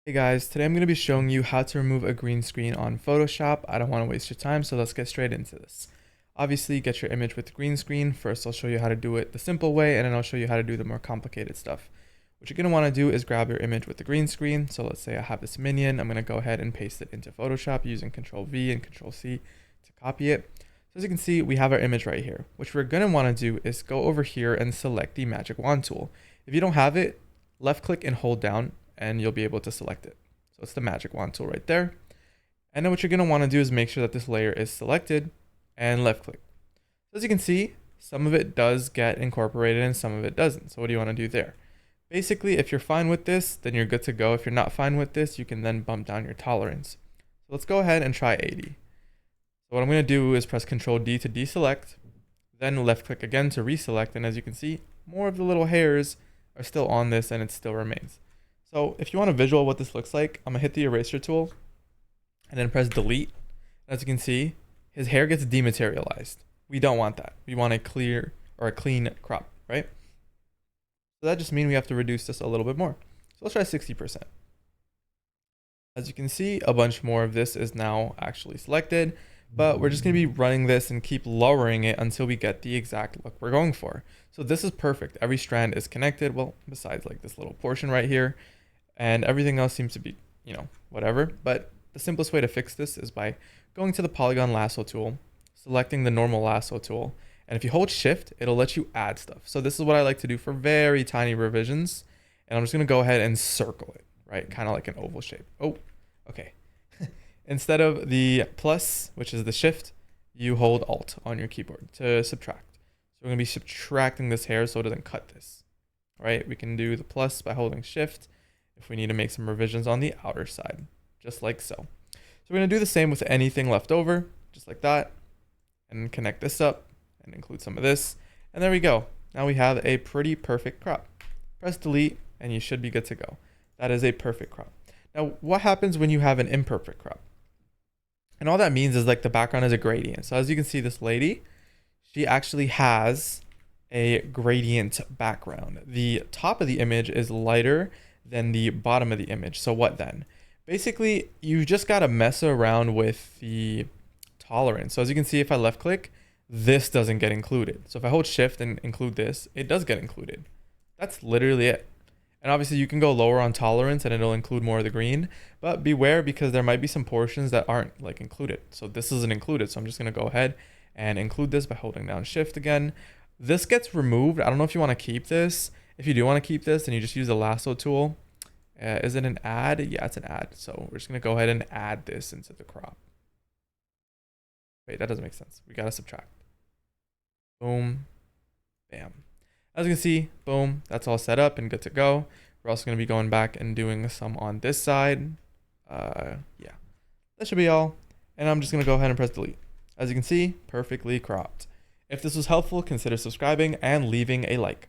Hey guys, today I'm going to be showing you how to remove a green screen on Photoshop. I don't want to waste your time, so let's get straight into this. Obviously, get your image with the green screen. First, I'll show you how to do it the simple way, and then I'll show you how to do the more complicated stuff. What you're going to want to do is grab your image with the green screen. So let's say I have this minion. I'm going to go ahead and paste it into Photoshop using Control V and Control C to copy it. So as you can see, we have our image right here. What we're going to want to do is go over here and select the magic wand tool. If you don't have it, left click and hold down and you'll be able to select it. So it's the magic wand tool right there. And then what you're going to want to do is make sure that this layer is selected and left click. So as you can see, some of it does get incorporated and some of it doesn't. So what do you want to do there? Basically, if you're fine with this, then you're good to go. If you're not fine with this, you can then bump down your tolerance. So let's go ahead and try 80. So what I'm going to do is press Control D to deselect, then left click again to reselect. And as you can see, more of the little hairs are still on this and it still remains. So if you want a visual of what this looks like, I'm gonna hit the eraser tool and then press delete. As you can see, his hair gets dematerialized. We don't want that. We want a clear or a clean crop, right? So that just means we have to reduce this a little bit more. So let's try 60%. As you can see, a bunch more of this is now actually selected, but we're just gonna be running this and keep lowering it until we get the exact look we're going for. So this is perfect. Every strand is connected. Well, besides like this little portion right here. And everything else seems to be, whatever. But the simplest way to fix this is by going to the polygon lasso tool, selecting the normal lasso tool. And if you hold shift, it'll let you add stuff. So this is what I like to do for very tiny revisions. And I'm just going to go ahead and circle it, right? Kind of like an oval shape. Oh, okay. Instead of the plus, which is the shift, you hold alt on your keyboard to subtract. So we're going to be subtracting this hair so it doesn't cut this, right? We can do the plus by holding shift if we need to make some revisions on the outer side, just like so. So we're going to do the same with anything left over, just like that, and connect this up and include some of this. And there we go. Now we have a pretty perfect crop. Press delete and you should be good to go. That is a perfect crop. Now, what happens when you have an imperfect crop? And all that means is like the background is a gradient. So as you can see, this lady, she actually has a gradient background. The top of the image is lighter than the bottom of the image. So what then? Basically, you just got to mess around with the tolerance. So as you can see, if I left click, this doesn't get included. So if I hold shift and include this, it does get included. That's literally it. And obviously you can go lower on tolerance and it'll include more of the green, but beware because there might be some portions that aren't like included. So this isn't included. So I'm just going to go ahead and include this by holding down shift again. This gets removed. I don't know if you want to keep this. If you do want to keep this, then you just use the lasso tool. Is it an add? Yeah, it's an add. So we're just going to go ahead and add this into the crop. Wait, that doesn't make sense. We got to subtract. Boom. Bam. As you can see, boom, that's all set up and good to go. We're also going to be going back and doing some on this side. Yeah, that should be all. And I'm just going to go ahead and press delete. As you can see, perfectly cropped. If this was helpful, consider subscribing and leaving a like.